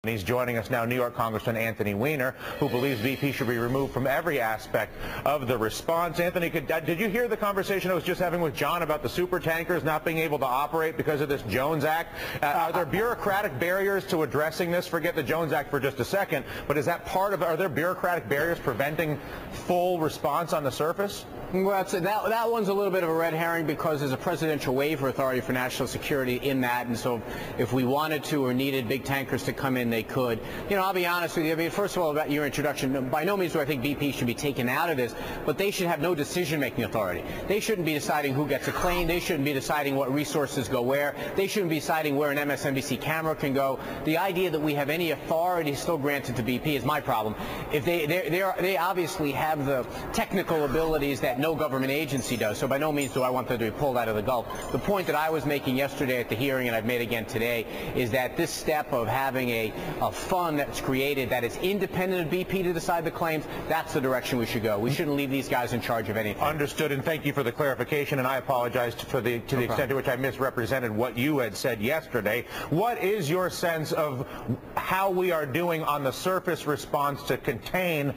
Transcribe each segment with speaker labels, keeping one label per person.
Speaker 1: He's joining us now, New York Congressman Anthony Weiner, who believes BP should be removed from every aspect of the response. Anthony, did you hear the conversation I was just having with John about the super tankers not being able to operate because of this Jones Act? Are there bureaucratic barriers to addressing this? Forget the Jones Act for just a second, but is that part of, are there bureaucratic barriers preventing full response on the surface?
Speaker 2: Well, that one's a little bit of a red herring because there's a presidential waiver authority for national security in that, and so if we wanted to or needed big tankers to come in, they could. You know, I'll be honest with you. I mean, first of all, about your introduction, by no means do I think BP should be taken out of this, but they should have no decision-making authority. They shouldn't be deciding who gets a claim. They shouldn't be deciding what resources go where. They shouldn't be deciding where an MSNBC camera can go. The idea that we have any authority still granted to BP is my problem. If they obviously have the technical abilities that no government agency does, so by no means do I want them to be pulled out of the Gulf. The point that I was making yesterday at the hearing, and I've made again today, is that this step of having a fund that's created that is independent of BP to decide the claims, that's the direction we should go. We shouldn't leave these guys in charge of anything.
Speaker 1: Understood, and thank you for the clarification, and I apologize to the extent to which I misrepresented what you had said yesterday. What is your sense of how we are doing on the surface response to contain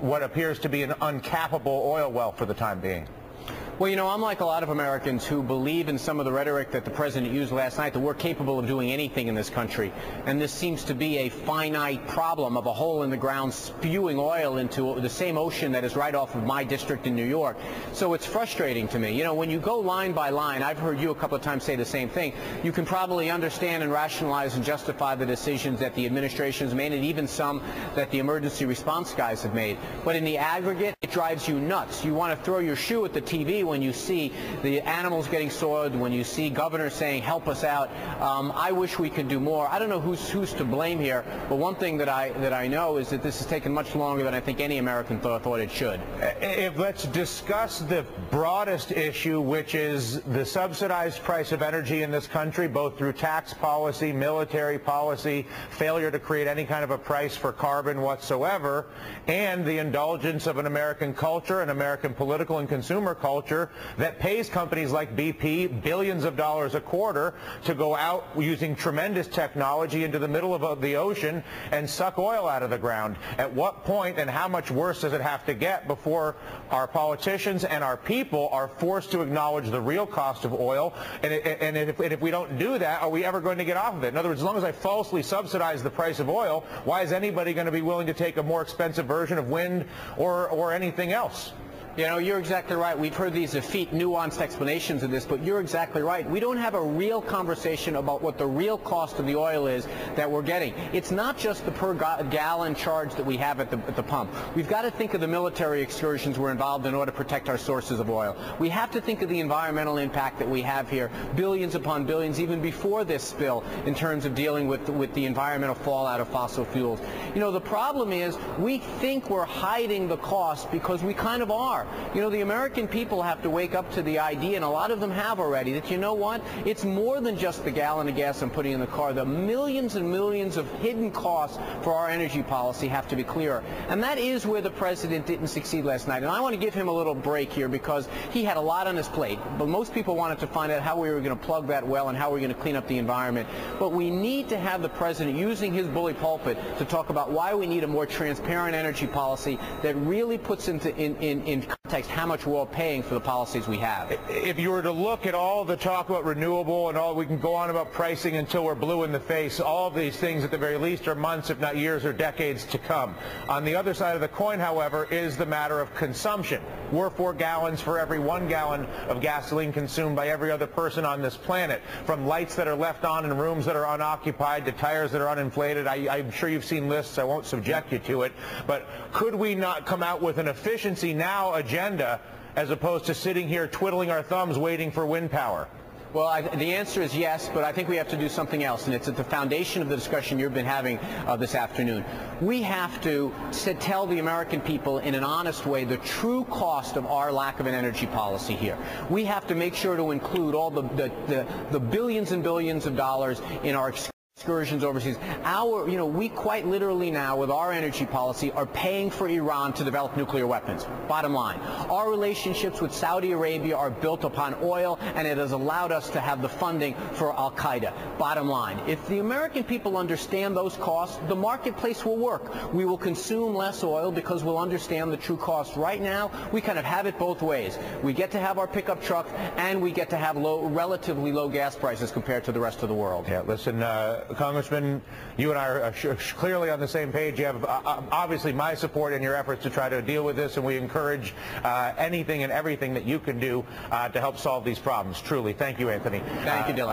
Speaker 1: what appears to be an uncappable oil well for the time being?
Speaker 2: Well, you know, I'm like a lot of Americans who believe in some of the rhetoric that the president used last night, that we're capable of doing anything in this country. And this seems to be a finite problem of a hole in the ground spewing oil into the same ocean that is right off of my district in New York. So it's frustrating to me. You know, when you go line by line, I've heard you a couple of times say the same thing, you can probably understand and rationalize and justify the decisions that the administration has made, and even some that the emergency response guys have made. But in the aggregate, it drives you nuts. You want to throw your shoe at the TV when you see the animals getting soiled, when you see governors saying, help us out. I wish we could do more. I don't know who's to blame here, but one thing that I know is that this has taken much longer than I think any American thought it should.
Speaker 1: Let's discuss the broadest issue, which is the subsidized price of energy in this country, both through tax policy, military policy, failure to create any kind of a price for carbon whatsoever, and the indulgence of an American culture, an American political and consumer culture that pays companies like BP billions of dollars a quarter to go out using tremendous technology into the middle of the ocean and suck oil out of the ground. At what point and how much worse does it have to get before our politicians and our people are forced to acknowledge the real cost of oil? And if we don't do that, are we ever going to get off of it? In other words, as long as I falsely subsidize the price of oil, why is anybody going to be willing to take a more expensive version of wind or anything else?
Speaker 2: You know, you're exactly right. We've heard these effete, nuanced explanations of this, but you're exactly right. We don't have a real conversation about what the real cost of the oil is that we're getting. It's not just the per gallon charge that we have at the pump. We've got to think of the military excursions we're involved in order to protect our sources of oil. We have to think of the environmental impact that we have here, billions upon billions, even before this spill, in terms of dealing with the environmental fallout of fossil fuels. You know, the problem is we think we're hiding the cost because we kind of are. You know, the American people have to wake up to the idea, and a lot of them have already, that, you know what, it's more than just the gallon of gas I'm putting in the car. The millions and millions of hidden costs for our energy policy have to be clearer. And that is where the president didn't succeed last night. And I want to give him a little break here because he had a lot on his plate. But most people wanted to find out how we were going to plug that well and how we're going to clean up the environment. But we need to have the president using his bully pulpit to talk about why we need a more transparent energy policy that really puts in context how much we're all paying for the policies we have.
Speaker 1: If you were to look at all the talk about renewable and all, we can go on about pricing until we're blue in the face. All of these things at the very least are months, if not years or decades to come. On the other side of the coin, however, is the matter of consumption. We're 4 gallons for every 1 gallon of gasoline consumed by every other person on this planet. From lights that are left on in rooms that are unoccupied to tires that are uninflated. I'm sure you've seen lists. I won't subject you to it. But could we not come out with an efficiency now agenda as opposed to sitting here twiddling our thumbs waiting for wind power?
Speaker 2: Well, the answer is yes, but I think we have to do something else, and it's at the foundation of the discussion you've been having this afternoon. We have to tell the American people in an honest way the true cost of our lack of an energy policy here. We have to make sure to include all the billions and billions of dollars in our excursions overseas. We quite literally now, with our energy policy, are paying for Iran to develop nuclear weapons. Bottom line. Our relationships with Saudi Arabia are built upon oil, and it has allowed us to have the funding for Al-Qaeda. Bottom line. If the American people understand those costs, the marketplace will work. We will consume less oil because we'll understand the true cost. Right now, we kind of have it both ways. We get to have our pickup truck, and we get to have relatively low gas prices compared to the rest of the world.
Speaker 1: Yeah, listen, Congressman, you and I are clearly on the same page. You have obviously my support in your efforts to try to deal with this, and we encourage anything and everything that you can do to help solve these problems. Truly. Thank you, Anthony.
Speaker 2: Thank you, Dylan.